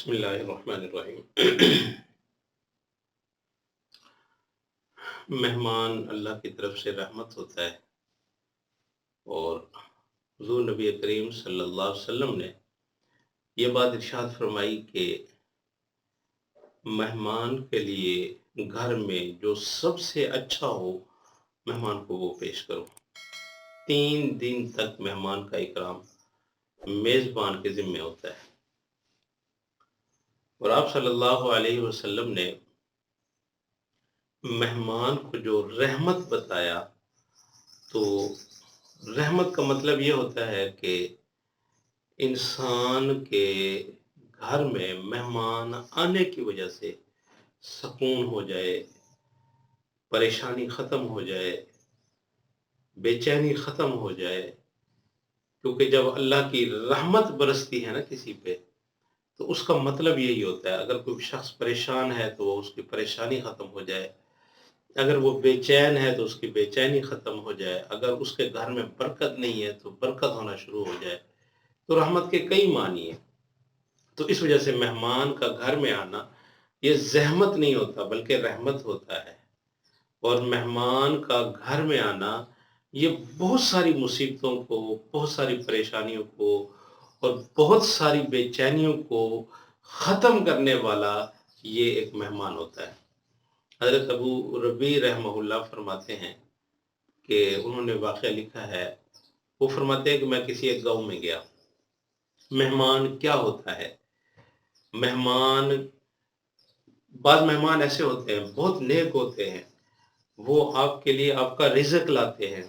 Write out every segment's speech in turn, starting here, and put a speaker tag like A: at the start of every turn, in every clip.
A: بسم اللہ الرحمن الرحیم۔ مہمان اللہ کی طرف سے رحمت ہوتا ہے، اور حضور نبی کریم صلی اللہ علیہ وسلم نے یہ بات ارشاد فرمائی کہ مہمان کے لیے گھر میں جو سب سے اچھا ہو مہمان کو وہ پیش کرو۔ 3 دن تک مہمان کا اکرام میزبان کے ذمہ ہوتا ہے، اور آپ صلی اللہ علیہ وسلم نے مہمان کو جو رحمت بتایا، تو رحمت کا مطلب یہ ہوتا ہے کہ انسان کے گھر میں مہمان آنے کی وجہ سے سکون ہو جائے، پریشانی ختم ہو جائے، بے چینی ختم ہو جائے۔ کیونکہ جب اللہ کی رحمت برستی ہے نا کسی پہ، تو اس کا مطلب یہی ہوتا ہے، اگر کوئی شخص پریشان ہے تو اس کی پریشانی ختم ہو جائے، اگر وہ بے چین ہے تو اس کی بے چینی ختم ہو جائے، اگر اس کے گھر میں برکت نہیں ہے تو برکت ہونا شروع ہو جائے۔ تو رحمت کے کئی معنی ہیں۔ تو اس وجہ سے مہمان کا گھر میں آنا یہ زحمت نہیں ہوتا بلکہ رحمت ہوتا ہے، اور مہمان کا گھر میں آنا یہ بہت ساری مصیبتوں کو، بہت ساری پریشانیوں کو اور بہت ساری بے چینیوں کو ختم کرنے والا یہ ایک مہمان ہوتا ہے۔ حضرت ابو ربیع رحمہ اللہ فرماتے ہیں کہ انہوں نے واقعہ لکھا ہے، وہ فرماتے ہیں کہ میں کسی ایک گاؤں میں گیا۔ مہمان کیا ہوتا ہے؟ بعض مہمان ایسے ہوتے ہیں، بہت نیک ہوتے ہیں، وہ آپ کے لیے آپ کا رزق لاتے ہیں،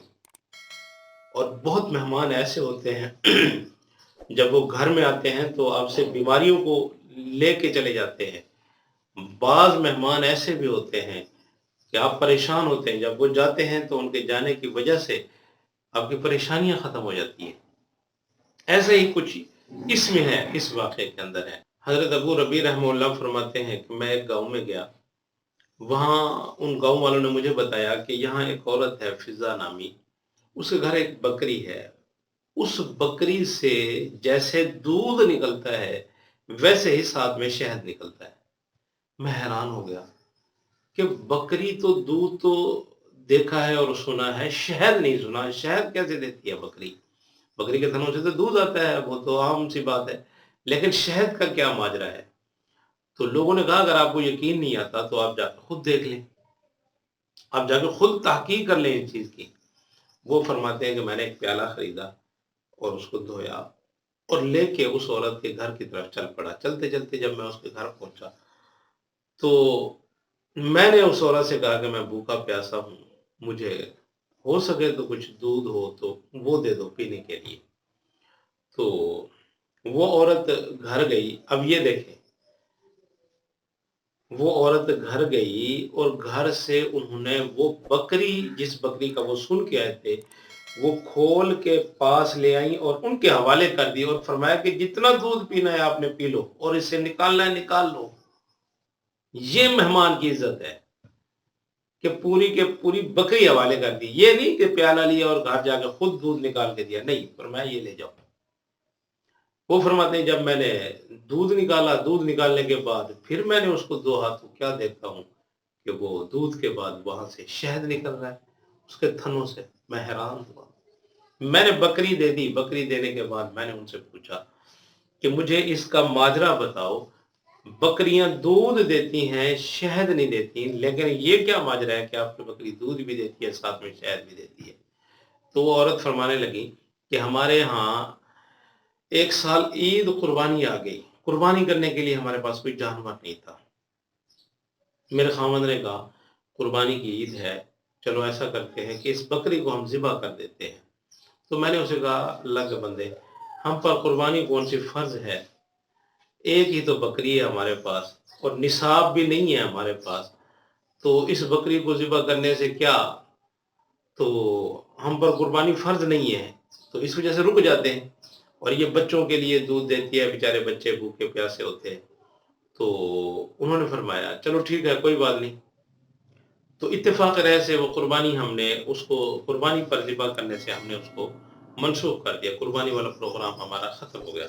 A: اور بہت مہمان ایسے ہوتے ہیں جب وہ گھر میں آتے ہیں تو آپ سے بیماریوں کو لے کے چلے جاتے ہیں۔ بعض مہمان ایسے بھی ہوتے ہیں کہ آپ پریشان ہوتے ہیں، جب وہ جاتے ہیں تو ان کے جانے کی وجہ سے آپ کی پریشانیاں ختم ہو جاتی ہیں۔ ایسے ہی کچھ اس میں ہے، اس واقعے کے اندر ہے۔ حضرت ابو ربیع رحمہ اللہ فرماتے ہیں کہ میں ایک گاؤں میں گیا، وہاں ان گاؤں والوں نے مجھے بتایا کہ یہاں ایک عورت ہے فضا نامی، اس کے گھر ایک بکری ہے، اس بکری سے جیسے دودھ نکلتا ہے ویسے ہی ساتھ میں شہد نکلتا ہے۔ میں حیران ہو گیا کہ بکری تو دودھ تو دیکھا ہے اور سنا ہے، شہد نہیں سنا۔ شہد کیسے دیتی ہے بکری؟ بکری کے تھنوں سے تو دودھ آتا ہے، وہ تو عام سی بات ہے، لیکن شہد کا کیا ماجرا ہے؟ تو لوگوں نے کہا اگر آپ کو یقین نہیں آتا تو آپ جا کے خود دیکھ لیں، آپ جا کے خود تحقیق کر لیں اس چیز کی۔ وہ فرماتے ہیں کہ میں نے ایک پیالہ خریدا اور اس کو دھویا اور لے کے اس عورت کے گھر کی طرف چل پڑا۔ چلتے چلتے جب میں اس کے گھر پہنچا تو میں نے اس عورت سے کہا کہ میں بھوکا پیاسا ہوں، مجھے ہو سکے تو کچھ دودھ ہو تو وہ دے دو پینے کے لیے۔ تو وہ عورت گھر گئی۔ اب یہ دیکھیں، وہ عورت گھر گئی اور گھر سے انہوں نے وہ بکری، جس بکری کا وہ سن کے آئے تھے، وہ کھول کے پاس لے آئیں اور ان کے حوالے کر دی اور فرمایا کہ جتنا دودھ پینا ہے آپ نے پی لو، اور اس سے نکالنا ہے نکال لو۔ یہ مہمان کی عزت ہے کہ پوری کے پوری بکری حوالے کر دی۔ یہ نہیں کہ پیالہ لیا اور گھر جا کے خود دودھ نکال کے دیا، نہیں، فرمایا یہ لے جاؤ۔ وہ فرماتے ہیں جب میں نے دودھ نکالا، دودھ نکالنے کے بعد پھر میں نے اس کو دھویا تو کیا دیکھتا ہوں کہ وہ دودھ کے بعد وہاں سے شہد نکل رہا ہے اس کے تھنوں سے۔ میں حیران ہوا۔ میں نے بکری دے دی۔ بکری دینے کے بعد میں نے ان سے پوچھا کہ مجھے اس کا ماجرا بتاؤ، بکریاں دودھ دیتی ہیں شہد نہیں دیتی، لیکن یہ کیا ماجرا ہے کہ آپ کی بکری دودھ بھی دیتی ہے ساتھ میں شہد بھی دیتی ہے؟ تو وہ عورت فرمانے لگی کہ ہمارے ہاں ایک سال عید قربانی آ گئی، قربانی کرنے کے لیے ہمارے پاس کوئی جانور نہیں تھا۔ میرے خاوند نے کہا قربانی کی عید ہے، چلو ایسا کرتے ہیں کہ اس بکری کو ہم ذبح کر دیتے ہیں۔ تو میں نے اسے کہا اللہ کے بندے، ہم پر قربانی کون سی فرض ہے؟ ایک ہی تو بکری ہے ہمارے پاس اور نصاب بھی نہیں ہے ہمارے پاس، تو اس بکری کو ذبح کرنے سے کیا، تو ہم پر قربانی فرض نہیں ہے، تو اس وجہ سے رک جاتے ہیں، اور یہ بچوں کے لیے دودھ دیتی ہے، بیچارے بچے بھوکے پیاسے ہوتے ہیں۔ تو انہوں نے فرمایا چلو ٹھیک ہے کوئی بات نہیں۔ تو اتفاق رائے سے وہ قربانی ہم نے اس کو، قربانی پر ذبح کرنے سے ہم نے اس کو منسوخ کر دیا، قربانی والا پروگرام ہمارا ختم ہو گیا۔